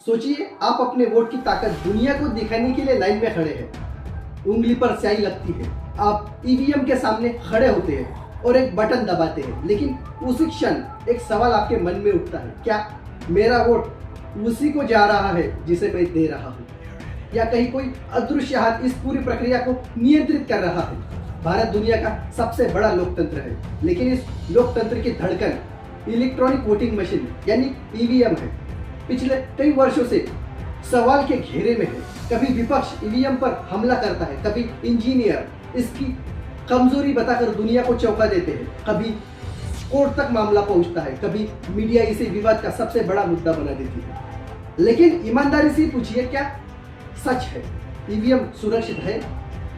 सोचिए, आप अपने वोट की ताकत दुनिया को दिखाने के लिए लाइन में खड़े हैं। उंगली पर स्याही लगती है, आप ईवीएम के सामने खड़े होते हैं और एक बटन दबाते हैं, लेकिन उसी क्षण एक सवाल आपके मन में उठता है, क्या मेरा वोट उसी को जा रहा है जिसे मैं दे रहा हूँ, या कहीं कोई अदृश्य हाथ इस पूरी प्रक्रिया को नियंत्रित कर रहा है। भारत दुनिया का सबसे बड़ा लोकतंत्र है, लेकिन इस लोकतंत्र की धड़कन इलेक्ट्रॉनिक वोटिंग मशीन यानी ईवीएम है। पिछले कई वर्षों से सवाल के घेरे में है। कभी विपक्ष ईवीएम पर हमला करता है, कभी इंजीनियर इसकी कमजोरी बताकर दुनिया को चौंका देते हैं, कभी कोर्ट तक मामला पहुंचता है, कभी मीडिया इसे विवाद का सबसे बड़ा मुद्दा बना देती है। लेकिन ईमानदारी से पूछिए, क्या सच है ईवीएम सुरक्षित है,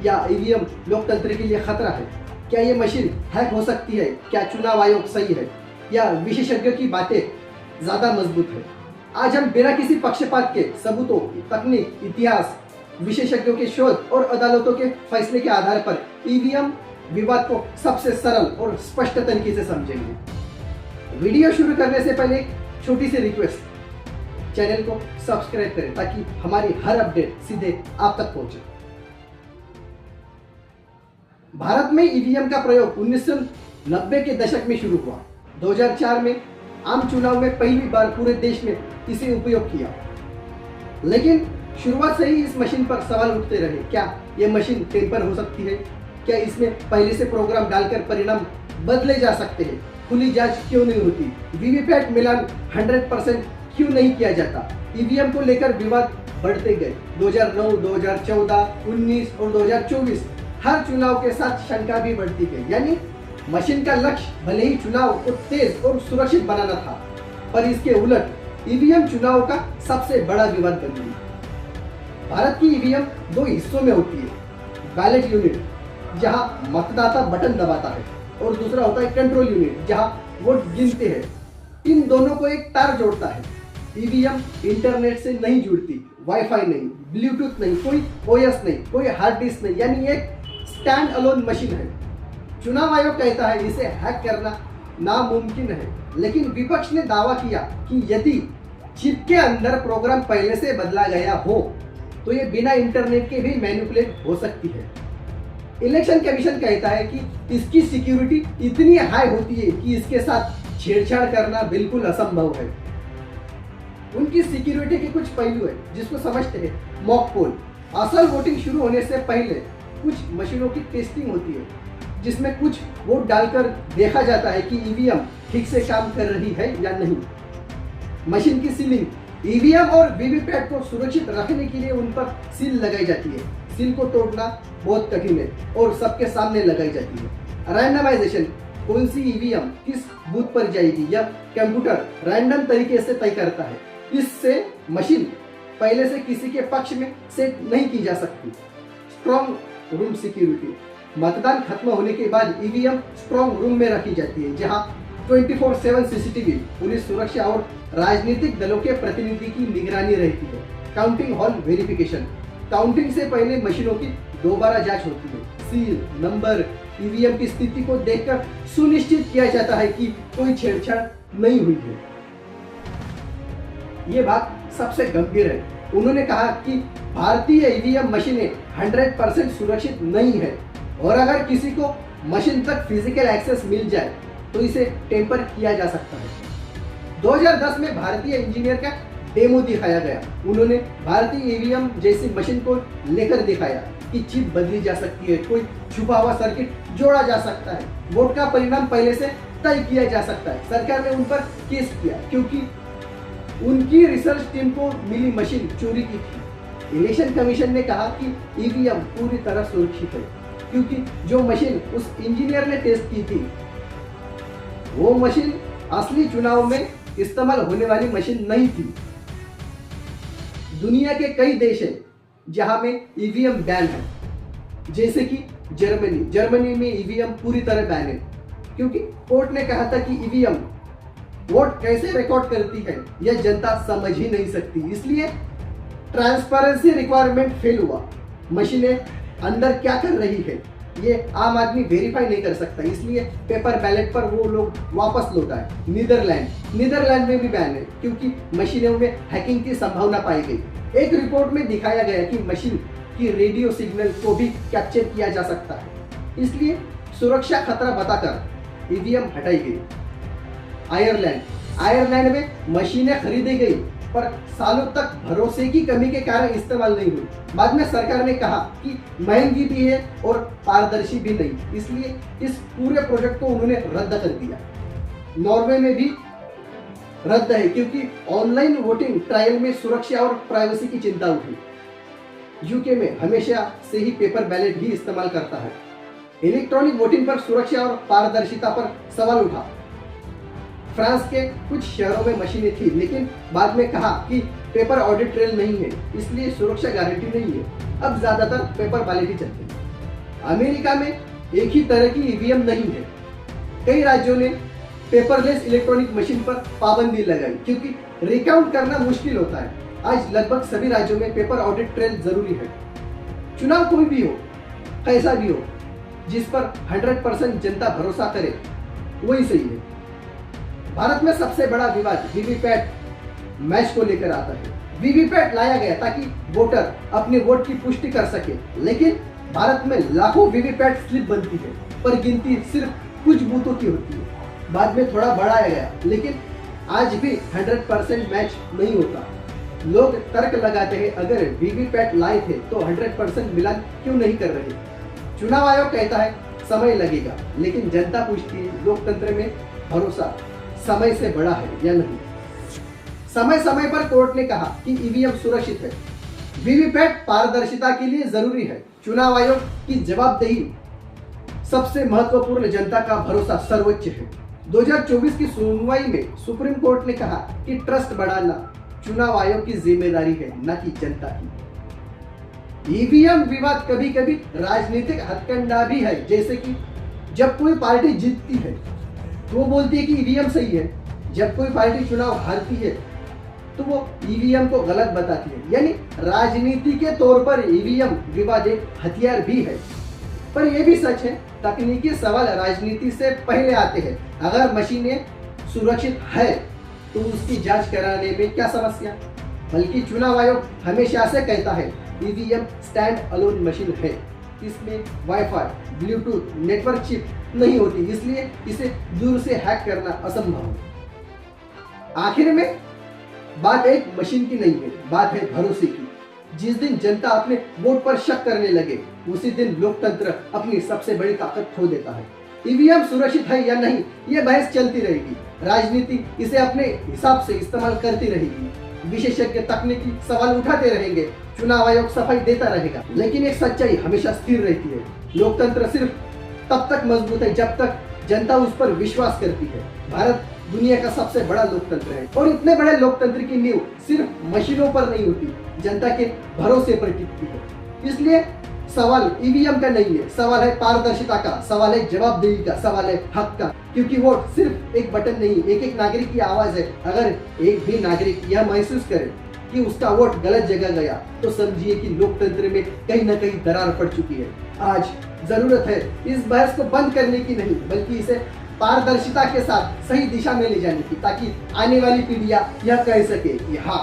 या ईवीएम लोकतंत्र के लिए खतरा है? क्या ये मशीन हैक हो सकती है? क्या चुनाव आयोग सही है, या विशेषज्ञों की बातें ज्यादा मजबूत है? आज हम बिना किसी पक्षपात के सबूतों, तकनीक, इतिहास, विशेषज्ञों के शोध और अदालतों के फैसले के आधार पर ईवीएम विवाद को सबसे सरल और स्पष्ट तरीके से समझेंगे। वीडियो शुरू करने से पहले एक छोटी सी रिक्वेस्ट, चैनल को सब्सक्राइब करें ताकि हमारी हर अपडेट सीधे आप तक पहुंचे। भारत में ईवीएम का प्रयोग 1990 के दशक में शुरू हुआ। 2004 में आम चुनाव में पहली बार पूरे देश में इसे उपयोग किया, लेकिन शुरुआत से ही इस मशीन पर सवाल उठते रहे। क्या यह मशीन टेम्पर हो सकती है? क्या इसमें पहले से प्रोग्राम डालकर परिणाम बदले जा सकते हैं? खुली जांच क्यों नहीं होती? वीवीपैट मिलान 100% क्यों नहीं किया जाता? ईवीएम को लेकर विवाद बढ़ते गए। 2009, 2014, 19 और 2024 हर चुनाव के साथ शंका भी बढ़ती गई। यानी मशीन का लक्ष्य भले ही चुनाव को तेज और सुरक्षित बनाना था, पर इसके उलट ईवीएम चुनाव का सबसे बड़ा विवाद बन गई। भारत की ईवीएम दो हिस्सों में होती है, बैलेट यूनिट जहां मतदाता बटन दबाता है, और दूसरा होता है कंट्रोल यूनिट जहां वोट गिनते हैं। इन दोनों को एक तार जोड़ता है। ईवीएम इंटरनेट से नहीं जुड़ती, वाईफाई नहीं, ब्लूटूथ नहीं, कोई ओएस नहीं, कोई हार्ड डिस्क नहीं, यानी एक स्टैंड अलोन मशीन है। चुनाव आयोग कहता है इसे हैक करना नामुमकिन है, लेकिन विपक्ष ने दावा किया कि यदि चिप के अंदर प्रोग्राम पहले से बदला गया हो तो ये बिना इंटरनेट के भी मैनिपुलेट हो सकती है। इलेक्शन कमीशन कहता है कि इसकी सिक्योरिटी इतनी हाई होती है कि इसके साथ छेड़छाड़ करना बिल्कुल असंभव है। उनकी सिक्योरिटी के कुछ पहलू है जिसको समझते हैं। मॉक पोल, असल वोटिंग शुरू होने से पहले कुछ मशीनों की टेस्टिंग होती है, जिसमें कुछ वोट डालकर देखा जाता है कि ईवीएम ठीक से काम कर रही है या नहीं। मशीन की सीलिंग, ईवीएम और वीवीपैट को सुरक्षित रखने के लिए उन पर सील लगाई जाती है। सील को तोड़ना बहुत कठिन है और सबके सामने लगाई जाती है। रैंडमाइजेशन, कौन सी ईवीएम किस बूथ पर जाएगी या कंप्यूटर रैंडम तरीके से तय करता है। इससे मशीन पहले से किसी के पक्ष में सेट नहीं की जा सकती। स्ट्रॉन्ग रूम सिक्योरिटी, मतदान खत्म होने के बाद ईवीएम स्ट्रॉन्ग रूम में रखी जाती है जहां 24/7 सीसीटीवी, पुलिस सुरक्षा और राजनीतिक दलों के प्रतिनिधि की निगरानी रहती है। काउंटिंग हॉल वेरिफिकेशन, काउंटिंग से पहले मशीनों की दोबारा जांच होती है। सील, नंबर, ईवीएम की स्थिति को देखकर सुनिश्चित किया जाता है कि कोई छेड़छाड़ नहीं हुई है। ये बात सबसे गंभीर है। उन्होंने कहा कि भारतीय ईवीएम मशीनें 100% सुरक्षित नहीं है, और अगर किसी को मशीन तक फिजिकल एक्सेस मिल जाए तो इसे टेम्पर किया जा सकता है। 2010 में भारतीय इंजीनियर का डेमो दिखाया गया। उन्होंने भारतीय ईवीएम जैसी मशीन को लेकर दिखाया कि चिप बदली जा सकती है, कोई छुपा हुआ सर्किट जोड़ा जा सकता है, वोट का परिणाम पहले से तय किया जा सकता है। सरकार ने उन पर केस किया क्योंकि उनकी रिसर्च टीम को मिली मशीन चोरी की थी। इलेक्शन कमीशन ने कहा कि ईवीएम पूरी तरह सुरक्षित है, क्योंकि जो मशीन उस इंजीनियर ने टेस्ट की थी वो मशीन असली चुनाव में इस्तेमाल होने वाली मशीन नहीं थी। दुनिया के कई देश हैं जहां में ईवीएम बैन है, जैसे कि जर्मनी में ईवीएम पूरी तरह बैन है, क्योंकि कोर्ट ने कहा था कि ईवीएम वोट कैसे रिकॉर्ड करती है यह जनता समझ ही नहीं सकती, इसलिए ट्रांसपेरेंसी रिक्वायरमेंट फेल हुआ। मशीनें अंदर क्या कर रही है ये आम आदमी वेरीफाई नहीं कर सकता, इसलिए पेपर बैलेट पर वो लोग वापस लौटा है। नीदरलैंड में भी बैन है क्योंकि मशीनों में हैकिंग की संभावना पाई गई। एक रिपोर्ट में दिखाया गया कि मशीन की रेडियो सिग्नल को भी कैप्चर किया जा सकता है, इसलिए सुरक्षा खतरा बताकर ईवीएम हटाई गई। आयरलैंड में मशीनें खरीदी गई पर सालों तक भरोसे की कमी के कारण इस्तेमाल नहीं हुई। बाद में सरकार ने कहा कि महंगी भी है और पारदर्शी भी नहीं, इसलिए इस पूरे प्रोजेक्ट को उन्होंने रद्द कर दिया। नॉर्वे में भी रद्द है क्योंकि ऑनलाइन वोटिंग ट्रायल में सुरक्षा और प्राइवेसी की चिंता उठी। यूके में हमेशा से ही पेपर बैलेट ही इस्तेमाल करता है। इलेक्ट्रॉनिक वोटिंग पर सुरक्षा और पारदर्शिता पर सवाल उठा। फ्रांस के कुछ शहरों में मशीनें थी, लेकिन बाद में कहा कि पेपर ऑडिट ट्रेल नहीं है, इसलिए सुरक्षा गारंटी नहीं है। अब ज्यादातर पेपर बैलेट ही चलते हैं। अमेरिका में एक ही तरह की ईवीएम नहीं है। कई राज्यों ने पेपरलेस इलेक्ट्रॉनिक मशीन पर पाबंदी लगाई क्योंकि रिकाउंट करना मुश्किल होता है। आज लगभग सभी राज्यों में पेपर ऑडिट ट्रेल जरूरी है। चुनाव कोई भी हो, कैसा भी हो, जिस पर 100% जनता भरोसा करे वही सही है। भारत में सबसे बड़ा विवाद वीवीपैट मैच को लेकर आता है। वीवीपैट लाया गया ताकि वोटर अपने वोट की पुष्टि कर सके, लेकिन भारत में लाखों वीवीपैट स्लिप बनती है पर गिनती सिर्फ कुछ बूथों की होती है। बाद में थोड़ा बढ़ाया गया, लेकिन आज भी 100% मैच नहीं होता। लोग तर्क लगाते हैं, अगर वीवीपैट लाए थे तो 100% मिलान क्यों नहीं कर रहे। चुनाव आयोग कहता है समय लगेगा, लेकिन जनता पूछती है लोकतंत्र में भरोसा समय से बड़ा है या नहीं। समय पर कोर्ट ने कहा कि ईवीएम सुरक्षित है। वीवीपैट पारदर्शिता के लिए जरूरी है। चुनाव आयोग की जवाबदेही सबसे महत्वपूर्ण, जनता का भरोसा सर्वोच्च है। 2024 की सुनवाई में सुप्रीम कोर्ट ने कहा कि ट्रस्ट बढ़ाना चुनाव आयोग की जिम्मेदारी है, न कि जनता की। ईवीएम विवाद कभी कभी राजनीतिक हथकंडा भी है, जैसे कि जब कोई पार्टी जीतती है तो वो बोलती है कि ईवीएम सही है, जब कोई पार्टी चुनाव हारती है तो वो ईवीएम को गलत बताती है। यानी राजनीति के तौर पर ईवीएम विवाद एक हथियार भी है। पर यह भी सच है, तकनीकी सवाल राजनीति से पहले आते हैं। अगर मशीनें सुरक्षित है तो उसकी जांच कराने में क्या समस्या। बल्कि चुनाव आयोग हमेशा से कहता है ईवीएम स्टैंड अलोन मशीन है, इसमें वाईफाई, ब्लूटूथ, नेटवर्क चिप नहीं होती, इसलिए इसे दूर से हैक करना असंभव है। आखिर में बात एक मशीन की नहीं है, बात है भरोसे की। जिस दिन जनता अपने वोट पर शक करने लगे, उसी दिन लोकतंत्र अपनी सबसे बड़ी ताकत खो देता है। ईवीएम सुरक्षित है या नहीं, ये बहस चलती रहेगी। राजनीति इसे अपने हिसाब से इस्तेमाल करती रहेगी। विशेषज्ञ तकनीकी सवाल उठाते रहेंगे, चुनाव आयोग सफाई देता रहेगा, लेकिन एक सच्चाई हमेशा स्थिर रहती है। लोकतंत्र सिर्फ तब तक मजबूत है जब तक जनता उस पर विश्वास करती है। भारत दुनिया का सबसे बड़ा लोकतंत्र है और इतने बड़े लोकतंत्र की नींव सिर्फ मशीनों पर नहीं होती, जनता के भरोसे पर टिकती है। इसलिए सवाल ईवीएम का नहीं है, सवाल है पारदर्शिता का, सवाल है जवाबदेही का, सवाल है हक का। क्योंकि वोट सिर्फ एक बटन नहीं, एक नागरिक की आवाज है। अगर एक भी नागरिक यह महसूस करे कि उसका वोट गलत जगह गया तो समझिए कि लोकतंत्र में कहीं न कहीं दरार पड़ चुकी है। आज जरूरत है इस बहस को बंद करने की नहीं, बल्कि इसे पारदर्शिता के साथ सही दिशा में ले जाने की, ताकि आने वाली पीढ़ियां यह कह सके कि हाँ,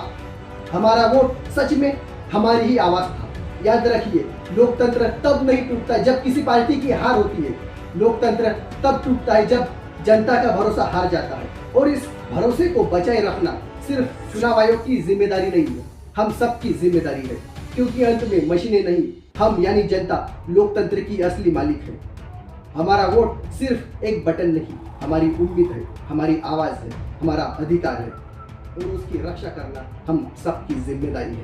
हमारा वोट सच में हमारी ही आवाज था। याद रखिए, लोकतंत्र तब नहीं टूटता जब किसी पार्टी की हार होती है। लोकतंत्र तब टूटता है जब जनता का भरोसा हार जाता है। और इस भरोसे को बचाए रखना सिर्फ चुनाव आयोग की जिम्मेदारी नहीं है, हम सबकी जिम्मेदारी है। क्योंकि अंत में मशीनें नहीं, हम यानी जनता लोकतंत्र की असली मालिक है। हमारा वोट सिर्फ एक बटन नहीं, हमारी उम्मीद है, हमारी आवाज है, हमारा अधिकार है और उसकी रक्षा करना हम सबकी जिम्मेदारी है।